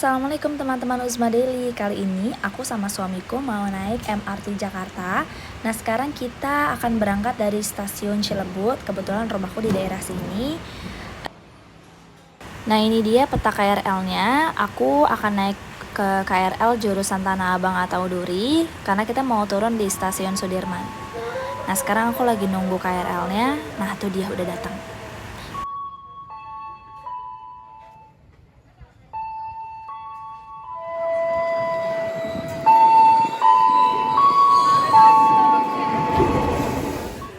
Assalamualaikum teman-teman Uzma Daily. Kali ini aku sama suamiku mau naik MRT Jakarta. Nah sekarang kita akan berangkat dari stasiun Cilebut. Kebetulan rumahku di daerah sini. Nah ini dia peta KRL-nya. Aku akan naik ke KRL jurusan Tanah Abang atau Duri karena kita mau turun di stasiun Sudirman. Nah sekarang aku lagi nunggu KRL-nya. Nah tuh dia udah datang.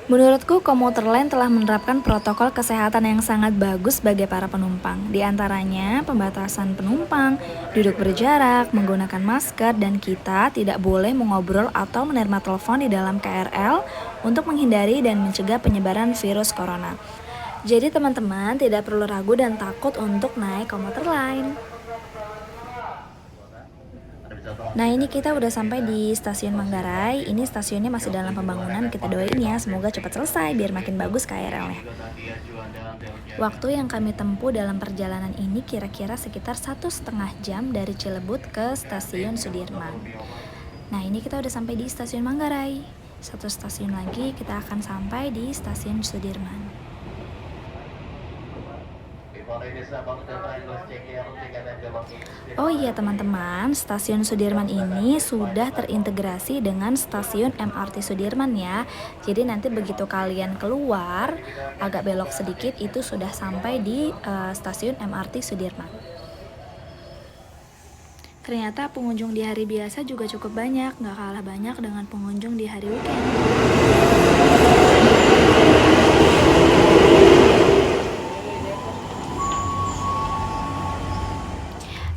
Menurutku, komuter lain telah menerapkan protokol kesehatan yang sangat bagus bagi para penumpang. Di antaranya, pembatasan penumpang, duduk berjarak, menggunakan masker, dan kita tidak boleh mengobrol atau menerima telepon di dalam KRL untuk menghindari dan mencegah penyebaran virus corona. Jadi teman-teman tidak perlu ragu dan takut untuk naik komuter lain. Nah ini kita udah sampai di stasiun Manggarai. Ini stasiunnya masih dalam pembangunan. Kita doain ya semoga cepat selesai biar makin bagus KRL-nya. Waktu yang kami tempuh dalam perjalanan ini kira-kira sekitar 1,5 jam dari Cilebut ke stasiun Sudirman. Nah ini kita udah sampai di stasiun Manggarai. 1 stasiun lagi kita akan sampai di stasiun Sudirman. Oh iya teman-teman, stasiun Sudirman ini sudah terintegrasi dengan stasiun MRT Sudirman ya. Jadi nanti begitu kalian keluar, agak belok sedikit itu sudah sampai di stasiun MRT Sudirman. Ternyata pengunjung di hari biasa juga cukup banyak, nggak kalah banyak dengan pengunjung di hari weekend.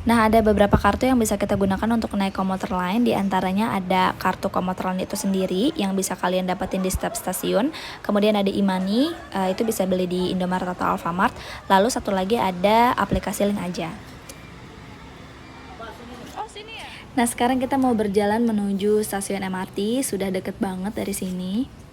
Nah, ada beberapa kartu yang bisa kita gunakan untuk naik komuter lain. Di antaranya ada kartu komuter lain itu sendiri yang bisa kalian dapetin di setiap stasiun. Kemudian ada e-money, itu bisa beli di Indomaret atau Alfamart. Lalu satu lagi ada aplikasi Link Aja. Nah, sekarang kita mau berjalan menuju stasiun MRT. Sudah deket banget dari sini.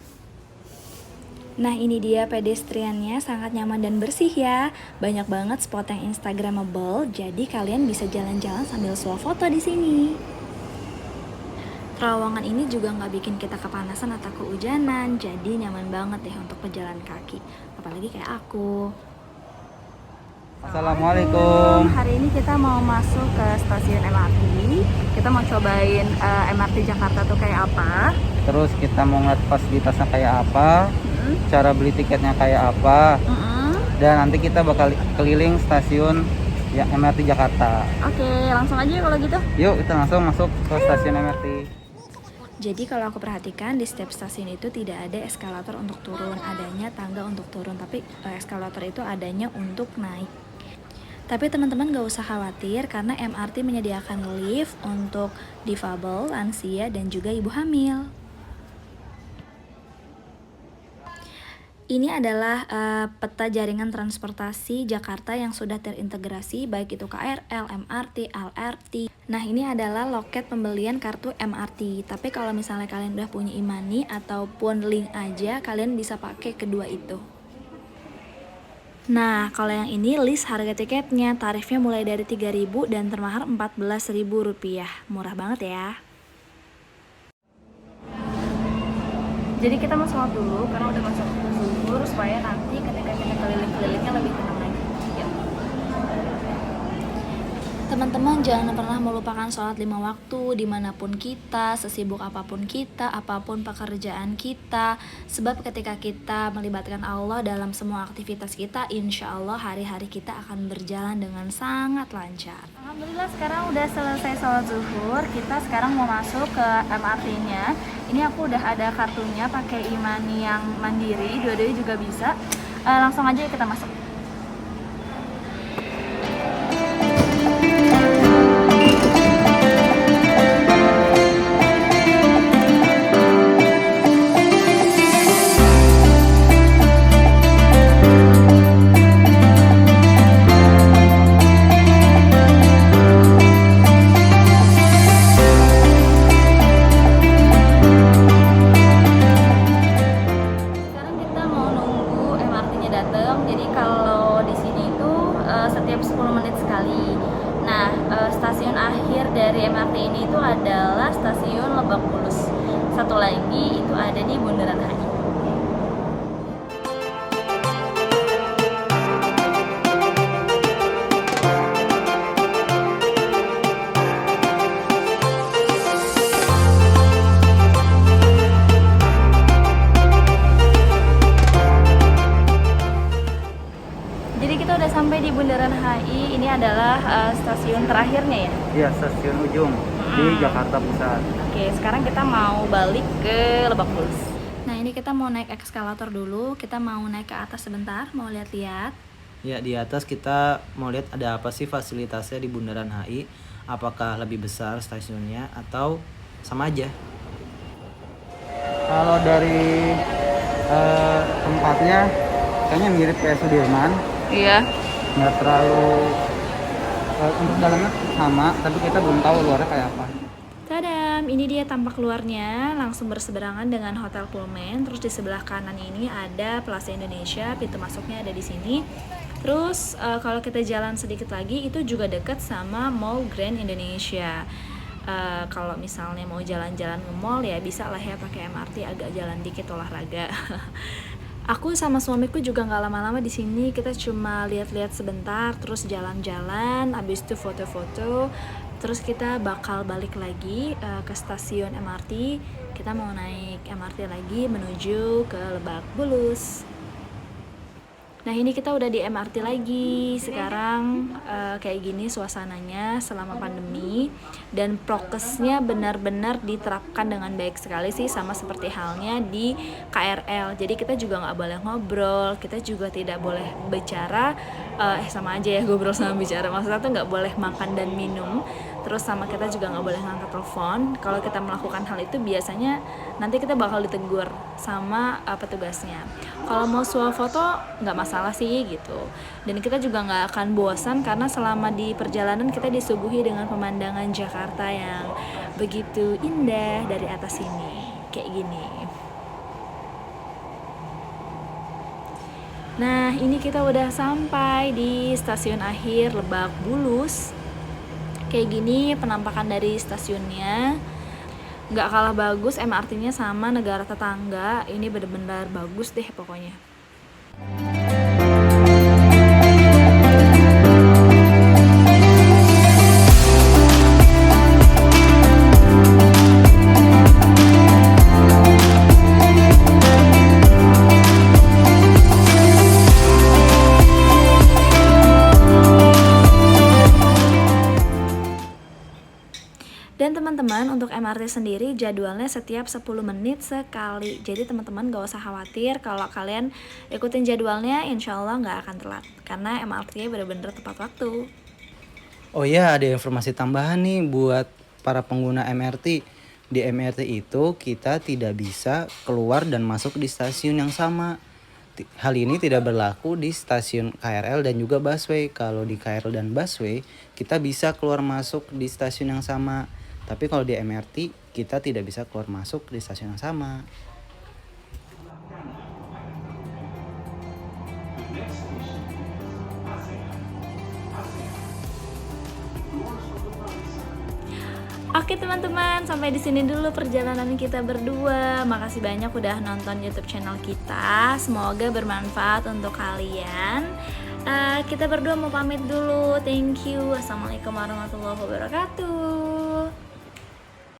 Nah ini dia pedestriannya, sangat nyaman dan bersih ya. Banyak banget spot yang instagramable, jadi kalian bisa jalan-jalan sambil swafoto di sini. Terowongan ini juga nggak bikin kita kepanasan atau kehujanan, jadi nyaman banget deh untuk pejalan kaki. Apalagi kayak aku. Assalamualaikum. Hari ini kita mau masuk ke stasiun MRT. Kita mau cobain MRT Jakarta tuh kayak apa. Terus kita mau ngeliat fasilitasnya kayak apa, cara beli tiketnya kayak apa, dan nanti kita bakal keliling stasiun ya, MRT Jakarta. Oke, langsung aja kalau gitu. Yuk kita langsung masuk ke stasiun MRT. Jadi kalau aku perhatikan di setiap stasiun itu tidak ada eskalator untuk turun, adanya tangga untuk turun, tapi eskalator itu adanya untuk naik. Tapi teman-teman gak usah khawatir karena MRT menyediakan lift untuk difabel, lansia, dan juga ibu hamil. Ini adalah peta jaringan transportasi Jakarta yang sudah terintegrasi baik itu KRL, MRT, LRT. Nah ini adalah loket pembelian kartu MRT. Tapi kalau misalnya kalian udah punya e-money ataupun Link Aja, kalian bisa pakai kedua itu. Nah kalau yang ini list harga tiketnya, tarifnya mulai dari 3.000 dan termahal Rp14.000. Murah banget ya. Jadi kita mau sholat dulu karena udah masuk zuhur supaya nanti ketika kita keliling-kelilingnya lebih tenang lagi. Yuk. Teman-teman jangan pernah melupakan sholat 5 waktu dimanapun kita, sesibuk apapun kita, apapun pekerjaan kita. Sebab ketika kita melibatkan Allah dalam semua aktivitas kita, insya Allah hari-hari kita akan berjalan dengan sangat lancar. Alhamdulillah sekarang udah selesai sholat zuhur. Kita sekarang mau masuk ke MRT-nya. Ini aku udah ada kartunya pakai e-money yang mandiri, dua-duanya juga bisa. Langsung aja kita masuk. Jadi kalau dari MRT ini itu adalah stasiun Lebak Bulus. Satu lagi itu ada di Bundaran HI. Jadi kita udah sampai di Bundaran HI. Ini adalah stasiun terakhirnya ya. Iya, stasiun ujung di Jakarta Pusat. Oke, sekarang kita mau balik ke Lebak Bulus. Nah, ini kita mau naik eskalator dulu. Kita mau naik ke atas sebentar, mau lihat-lihat. Ya, di atas kita mau lihat ada apa sih fasilitasnya di Bundaran HI. Apakah lebih besar stasiunnya atau sama aja? Kalau dari tempatnya kayaknya mirip kayak Sudirman. Iya. Nggak terlalu untuk dalamnya sama, tapi kita belum tahu luarnya kayak apa. Tadam, ini dia tampak luarnya, langsung berseberangan dengan Hotel Pullman. Terus di sebelah kanan ini ada Plaza Indonesia, pintu masuknya ada di sini. Terus kalau kita jalan sedikit lagi itu juga dekat sama Mall Grand Indonesia. Kalau misalnya mau jalan-jalan ke mall ya bisa lah ya pakai MRT, agak jalan dikit olahraga. Aku sama suamiku juga nggak lama-lama di sini, kita cuma lihat-lihat sebentar, terus jalan-jalan, habis itu foto-foto, terus kita bakal balik lagi ke stasiun MRT. Kita mau naik MRT lagi menuju ke Lebak Bulus. Nah, ini kita udah di MRT lagi. Sekarang kayak gini suasananya selama pandemi, dan prokesnya benar-benar diterapkan dengan baik sekali sih, sama seperti halnya di KRL. Jadi kita juga nggak boleh ngobrol, kita juga tidak boleh bicara, sama aja ya ngobrol sama bicara. Maksudnya tuh nggak boleh makan dan minum. Terus sama kita juga nggak boleh ngangkat telepon. Kalau kita melakukan hal itu biasanya nanti kita bakal ditegur sama petugasnya. Kalau mau foto nggak masalah sih gitu. Dan kita juga nggak akan bosan karena selama di perjalanan kita disuguhi dengan pemandangan Jakarta yang begitu indah dari atas sini. Kayak gini. Nah, ini kita udah sampai di stasiun akhir Lebak Bulus. Kayak gini penampakan dari stasiunnya. Nggak kalah bagus MRT-nya sama negara tetangga. Ini benar-benar bagus deh pokoknya. Dan teman-teman, untuk MRT sendiri jadwalnya setiap 10 menit sekali. Jadi teman-teman gak usah khawatir, kalau kalian ikutin jadwalnya insya Allah gak akan telat. Karena MRT-nya benar-benar tepat waktu. Oh ya, ada informasi tambahan nih buat para pengguna MRT. Di MRT itu kita tidak bisa keluar dan masuk di stasiun yang sama. Hal ini tidak berlaku di stasiun KRL dan juga busway. Kalau di KRL dan busway kita bisa keluar masuk di stasiun yang sama. Tapi kalau di MRT kita tidak bisa keluar masuk di stasiun yang sama. Oke teman-teman, sampai di sini dulu perjalanan kita berdua. Makasih banyak udah nonton YouTube channel kita. Semoga bermanfaat untuk kalian. Kita berdua mau pamit dulu. Thank you. Assalamualaikum warahmatullahi wabarakatuh.